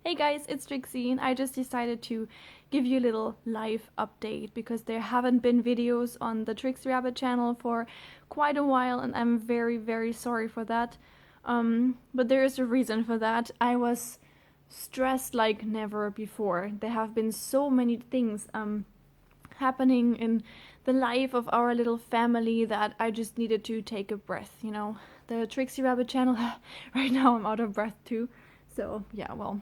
Hey guys, it's Trixie and I just decided to give you a little live update because there haven't been videos on the TrixiRabbit channel for quite a while and I'm very sorry for that. But there is a reason for that. I was stressed like never before. There have been so many things happening in the life of our little family that I just needed to take a breath, you know. The TrixiRabbit channel, right now I'm out of breath too. So yeah, well,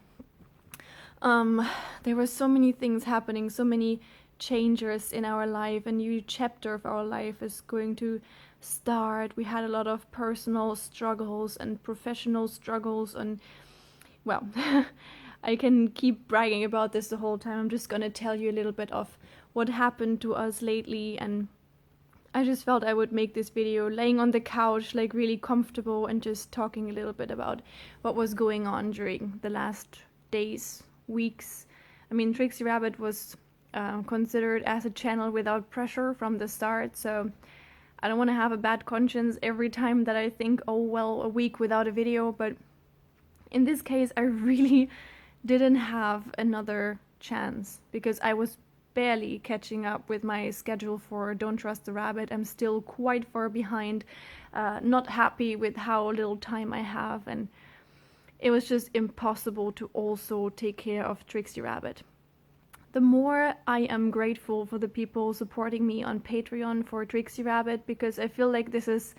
there were so many things happening, so many changes in our life. A new chapter of our life is going to start. We had a lot of personal struggles and professional struggles, and well, I can keep bragging about this the whole time. I'm just gonna tell you a little bit of what happened to us lately, and I just felt I would make this video laying on the couch, like really comfortable, and just talking a little bit about what was going on during the last days, weeks. I mean, TrixiRabbit was considered as a channel without pressure from the start, so I don't want to have a bad conscience every time that I think, oh well, a week without a video, but in this case I really didn't have another chance because I was barely catching up with my schedule for Don't Trust the Rabbit. I'm still quite far behind, not happy with how little time I have, and it was just impossible to also take care of TrixiRabbit. The more I am grateful for the people supporting me on Patreon for TrixiRabbit, because I feel like this is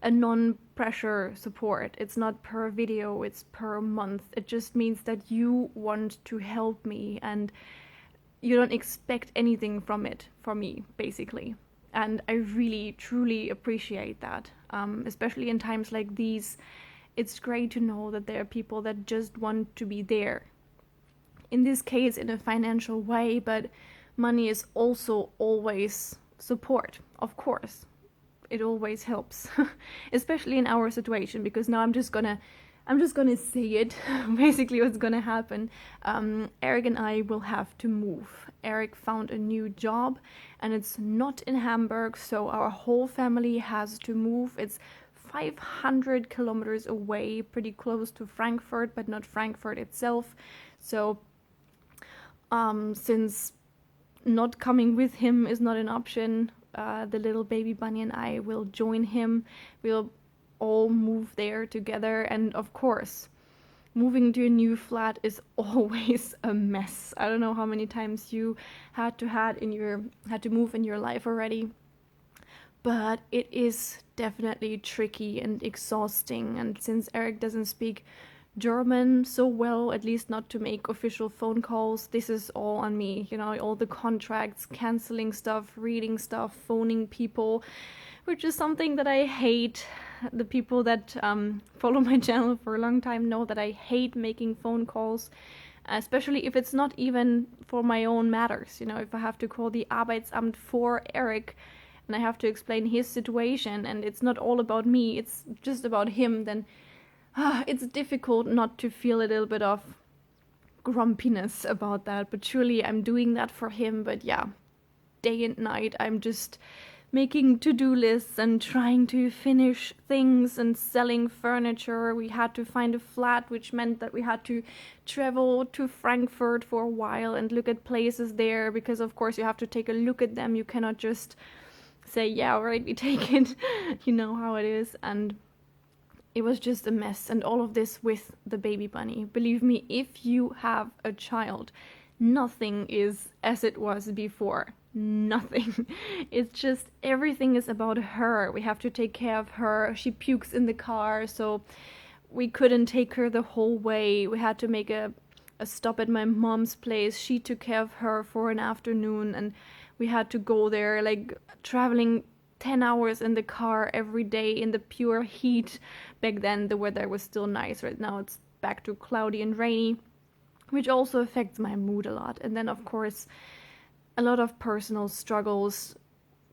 a non-pressure support. It's not per video, it's per month. It just means that you want to help me and you don't expect anything from it, from me, basically. And I really, truly appreciate that, especially in times like these. It's great to know that there are people that just want to be there. In this case, in a financial way, but money is also always support, of course. It always helps, especially in our situation, because now I'm just gonna say it. Basically what's gonna happen. Eric and I will have to move. Eric found a new job and it's not in Hamburg, so our whole family has to move. It's 500 kilometers away, pretty close to Frankfurt, but not Frankfurt itself. So since not coming with him is not an option, the little baby bunny and I will join him. We'll all move there together, and of course moving to a new flat is always a mess. I don't know how many times you had to move in your life already, but it is definitely tricky and exhausting. And since Eric doesn't speak German so well, at least not to make official phone calls, this is all on me, you know, all the contracts, canceling stuff, reading stuff, phoning people, which is something that I hate. The people that follow my channel for a long time know that I hate making phone calls, especially if it's not even for my own matters. You know, if I have to call the Arbeitsamt for Eric and I have to explain his situation and it's not all about me, it's just about him, then it's difficult not to feel a little bit of grumpiness about that. But surely I'm doing that for him. But yeah, day and night I'm just making to-do lists and trying to finish things and selling furniture. We had to find a flat, which meant that we had to travel to Frankfurt for a while and look at places there, because of course you have to take a look at them. You cannot just say, yeah, all right, we take it. You know how it is. And it was just a mess, and all of this with the baby bunny. Believe me, if you have a child, nothing is as it was before. Nothing. It's just everything is about her. We have to take care of her. She pukes in the car, so we couldn't take her the whole way. We had to make a stop at my mom's place. She took care of her for an afternoon, and we had to go there, like traveling 10 hours in the car every day in the pure heat. Back then the weather was still nice. Right now it's back to cloudy and rainy, which also affects my mood a lot. And then of course a lot of personal struggles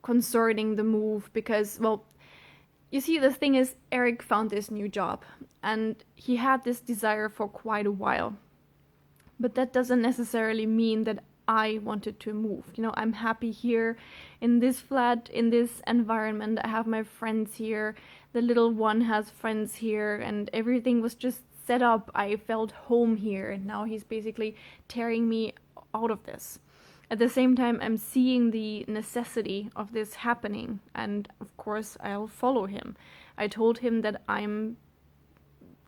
concerning the move, because, well, you see, the thing is, Eric found this new job and he had this desire for quite a while, but that doesn't necessarily mean that I wanted to move. You know, I'm happy here in this flat, in this environment. I have my friends here. The little one has friends here, and everything was just set up, I felt home here, and now he's basically tearing me out of this. At the same time, I'm seeing the necessity of this happening, and of course I'll follow him. I told him that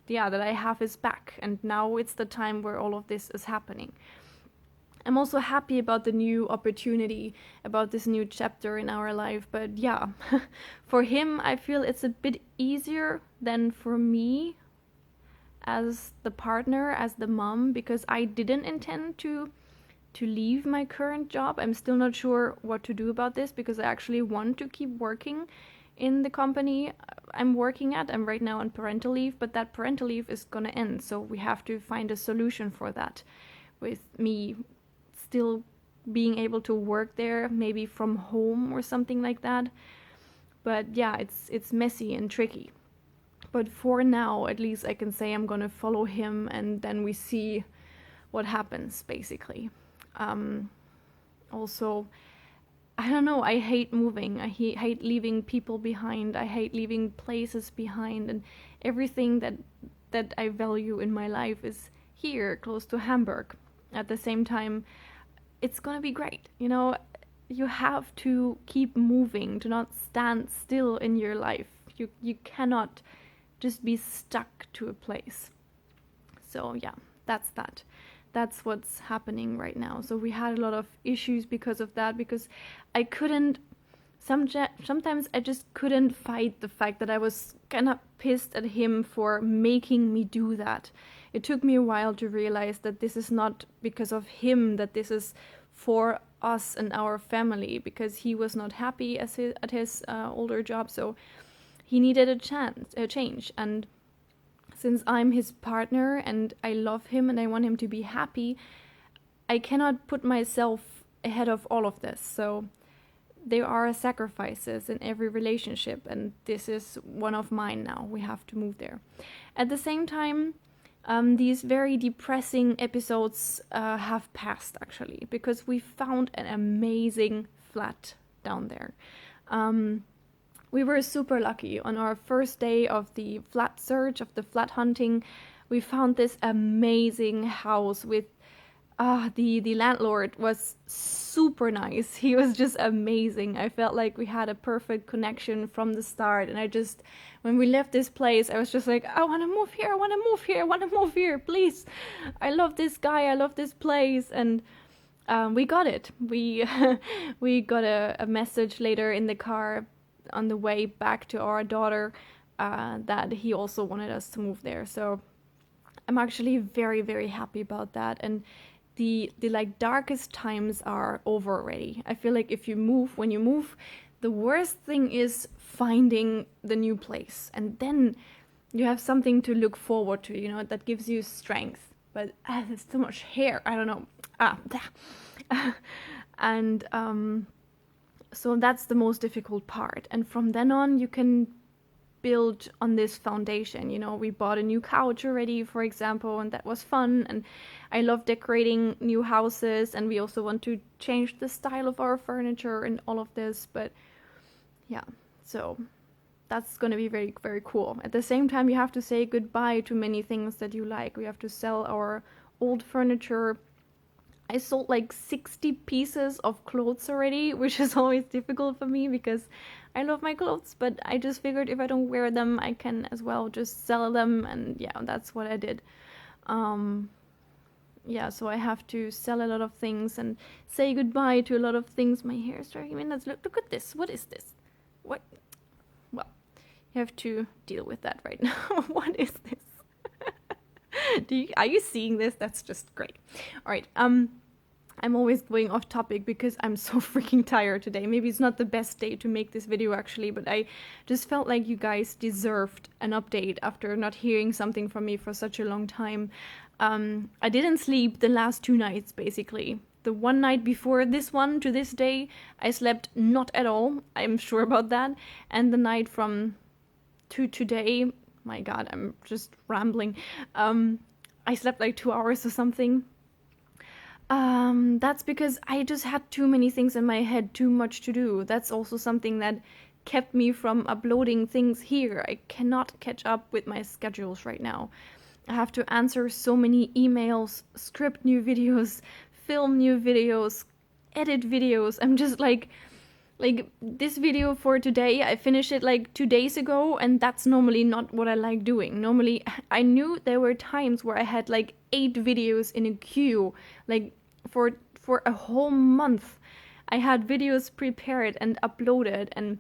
that I have his back, and now it's the time where all of this is happening. I'm also happy about the new opportunity, about this new chapter in our life, but yeah, for him, I feel it's a bit easier than for me as the partner, as the mom, because I didn't intend to leave my current job. I'm still not sure what to do about this, because I actually want to keep working in the company I'm working at. I'm right now on parental leave, but that parental leave is gonna end, so we have to find a solution for that, with me still being able to work there, maybe from home or something like that. But yeah, it's messy and tricky. But for now, at least I can say I'm gonna follow him, and then we see what happens, basically. Also, I don't know, I hate moving. I hate leaving people behind. I hate leaving places behind, and everything that I value in my life is here, close to Hamburg. At the same time, it's gonna be great. You know, you have to keep moving, to not stand still in your life. You cannot just be stuck to a place. So yeah, that's that. That's what's happening right now. So we had a lot of issues because of that, because I couldn't, sometimes I just couldn't fight the fact that I was kind of pissed at him for making me do that. It took me a while to realize that this is not because of him, that this is for us and our family, because he was not happy at his older job, so he needed a change. And since I'm his partner and I love him and I want him to be happy, I cannot put myself ahead of all of this. So there are sacrifices in every relationship, and this is one of mine now. We have to move there. At the same time, these very depressing episodes have passed, actually, because we found an amazing flat down there. We were super lucky. On our first day of the flat search, of the flat hunting, we found this amazing house with the landlord was super nice. He was just amazing. I felt like we had a perfect connection from the start, and when we left this place, I was just like, I want to move here, I want to move here, I want to move here, please. I love this guy, I love this place. And we got it. We got a message later in the car on the way back to our daughter that he also wanted us to move there. So I'm actually very, very happy about that. And the like darkest times are over already. I feel like when you move, the worst thing is finding the new place, and then you have something to look forward to, you know, that gives you strength. But there's too much hair, I don't know. And so that's the most difficult part. And from then on, you can build on this foundation. You know, we bought a new couch already, for example, and that was fun. And I love decorating new houses, and we also want to change the style of our furniture and all of this. But yeah, so that's going to be very, very cool. At the same time, you have to say goodbye to many things that you like. We have to sell our old furniture. I sold like 60 pieces of clothes already, which is always difficult for me because I love my clothes, but I just figured if I don't wear them, I can as well just sell them, and yeah, that's what I did. Yeah, so I have to sell a lot of things and say goodbye to a lot of things. My hair is dragging me nuts. Look at this. What is this? What? Well, you have to deal with that right now. What is this? Are you seeing this? That's just great. All right. I'm always going off topic because I'm so freaking tired today. Maybe it's not the best day to make this video actually, but I just felt like you guys deserved an update after not hearing something from me for such a long time. I didn't sleep the last 2 nights, basically. The one night before this one to this day, I slept not at all. I'm sure about that. And the night from to today, my God, I'm just rambling. I slept like 2 hours or something. That's because I just had too many things in my head, too much to do. That's also something that kept me from uploading things here. I cannot catch up with my schedules right now. I have to answer so many emails, script new videos, film new videos, edit videos. I'm just like this video for today, I finished it like 2 days ago, and that's normally not what I like doing. Normally, I knew there were times where I had like 8 videos in a queue, like for a whole month. I had videos prepared and uploaded, and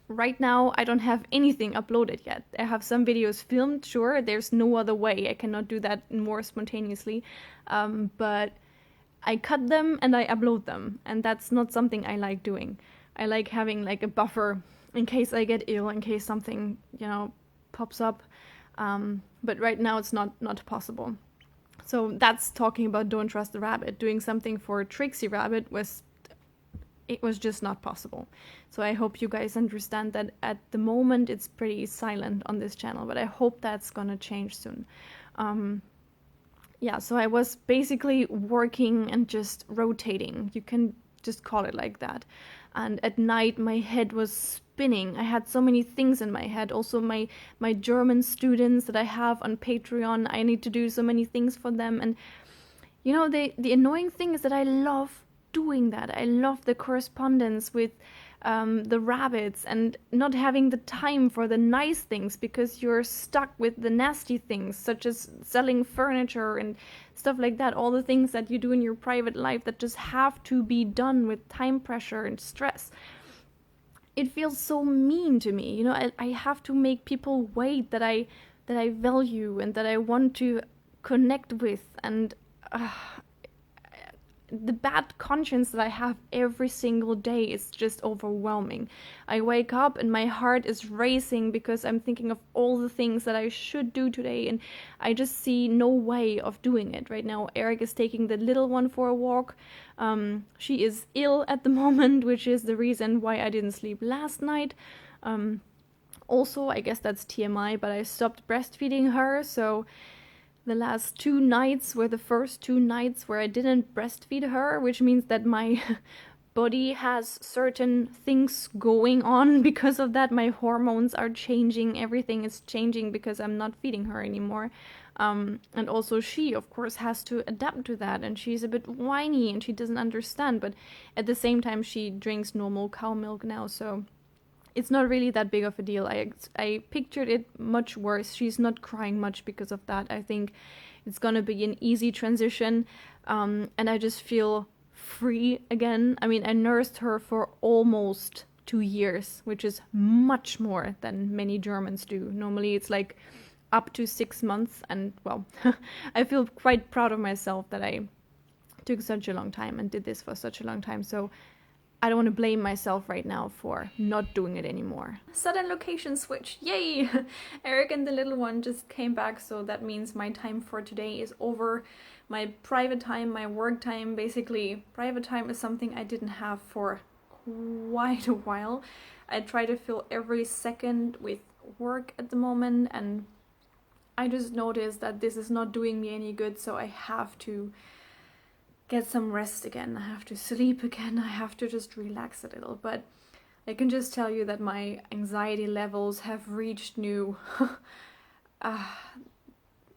right now I don't have anything uploaded yet. I have some videos filmed, sure, there's no other way. I cannot do that more spontaneously, but I cut them and I upload them, and that's not something I like doing. I like having like a buffer in case I get ill, in case something, pops up. But right now it's not possible. So that's talking about Don't Trust the Rabbit. Doing something for TrixiRabbit was just not possible. So I hope you guys understand that at the moment it's pretty silent on this channel, but I hope that's gonna change soon. Yeah, so I was basically working and just rotating. You can just call it like that. And at night my head was spinning. I had so many things in my head. Also my German students that I have on Patreon, I need to do so many things for them. And the annoying thing is that I love doing that. I love the correspondence with the rabbits, and not having the time for the nice things because you're stuck with the nasty things, such as selling furniture and stuff like that. All the things that you do in your private life that just have to be done with time pressure and stress. It feels so mean to me. I have to make people wait that I value and that I want to connect with, and the bad conscience that I have every single day is just overwhelming. I wake up and my heart is racing because I'm thinking of all the things that I should do today, and I just see no way of doing it right now. Eric is taking the little one for a walk. She is ill at the moment, which is the reason why I didn't sleep last night. Also, I guess that's TMI, but I stopped breastfeeding her, so the last 2 nights were the first 2 nights where I didn't breastfeed her, which means that my body has certain things going on because of that. My hormones are changing, everything is changing because I'm not feeding her anymore. And also she, of course, has to adapt to that, and she's a bit whiny and she doesn't understand, but at the same time she drinks normal cow milk now, so it's not really that big of a deal. I pictured it much worse. She's not crying much because of that. I think it's gonna be an easy transition, and I just feel free again. I mean, I nursed her for almost 2 years, which is much more than many Germans do. Normally it's like up to 6 months, and well, I feel quite proud of myself that I took such a long time and did this for such a long time. So I don't want to blame myself right now for not doing it anymore. Sudden location switch, yay! Eric and the little one just came back, so that means my time for today is over. My private time, my work time, basically private time is something I didn't have for quite a while. I try to fill every second with work at the moment, and I just noticed that this is not doing me any good, so I have to get some rest again. I have to sleep again. I have to just relax a little. But I can just tell you that my anxiety levels have reached new...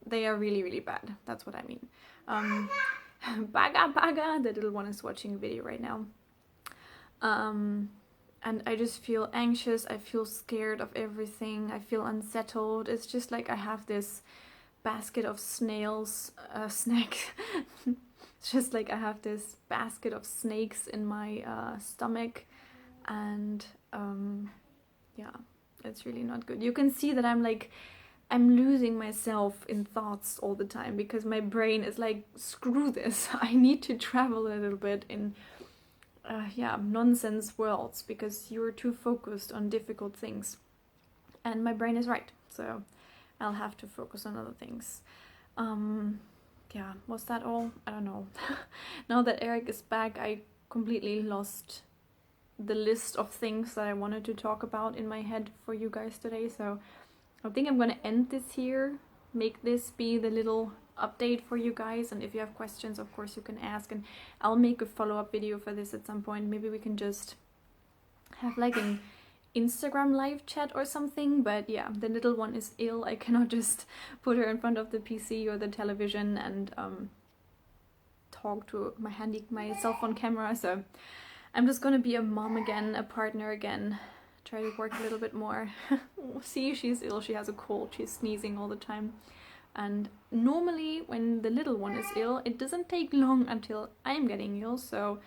they are really, really bad. That's what I mean. Baga, the little one is watching a video right now. And I just feel anxious. I feel scared of everything. I feel unsettled. It's just like I have this basket of snails, snacks. It's just like I have this basket of snakes in my stomach, and yeah, it's really not good. You can see that I'm losing myself in thoughts all the time because my brain is like, screw this, I need to travel a little bit in nonsense worlds because you're too focused on difficult things. And my brain is right, so I'll have to focus on other things. Yeah, was that all? I don't know. Now that Eric is back, I completely lost the list of things that I wanted to talk about in my head for you guys today, so I think I'm gonna end this here, make this be the little update for you guys, and if you have questions, of course you can ask, and I'll make a follow-up video for this at some point. Maybe we can just have like an Instagram live chat or something, but yeah, the little one is ill. I cannot just put her in front of the PC or the television and talk to my cell phone camera, so I'm just gonna be a mom again, a partner again, try to work a little bit more. See, she's ill, she has a cold, she's sneezing all the time. And normally when the little one is ill, it doesn't take long until I'm getting ill, so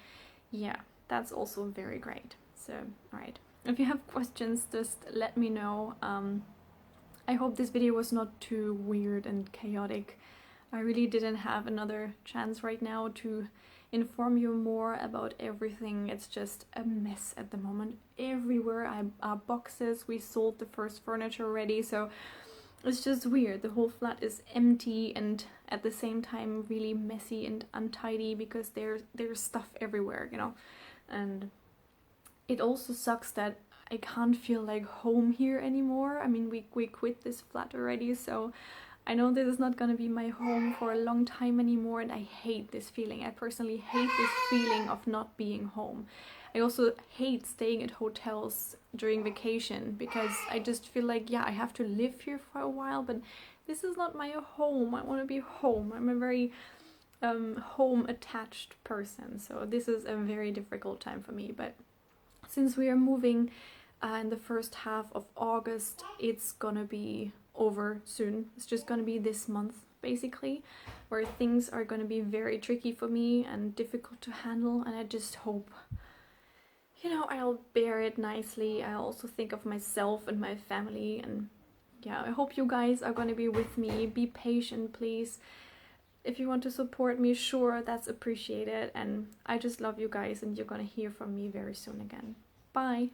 yeah, that's also very great. So, alright. If you have questions, just let me know. I hope this video was not too weird and chaotic. I really didn't have another chance right now to inform you more about everything. It's just a mess at the moment. Everywhere are boxes. We sold the first furniture already, so it's just weird. The whole flat is empty and at the same time really messy and untidy because there's stuff everywhere, you know. And it also sucks that I can't feel like home here anymore. I mean, we quit this flat already, so I know this is not gonna be my home for a long time anymore, and I hate this feeling. I personally hate this feeling of not being home. I also hate staying at hotels during vacation because I just feel like, yeah, I have to live here for a while, but this is not my home. I want to be home. I'm a very home attached person, so this is a very difficult time for me. But since we are moving in the first half of August, it's gonna be over soon. It's just gonna be this month basically, where things are gonna be very tricky for me and difficult to handle, and I just hope, you know, I'll bear it nicely. I also think of myself and my family, and yeah, I hope you guys are gonna be with me. Be patient, please. If you want to support me, sure, that's appreciated, and I just love you guys, and you're gonna hear from me very soon again. Bye!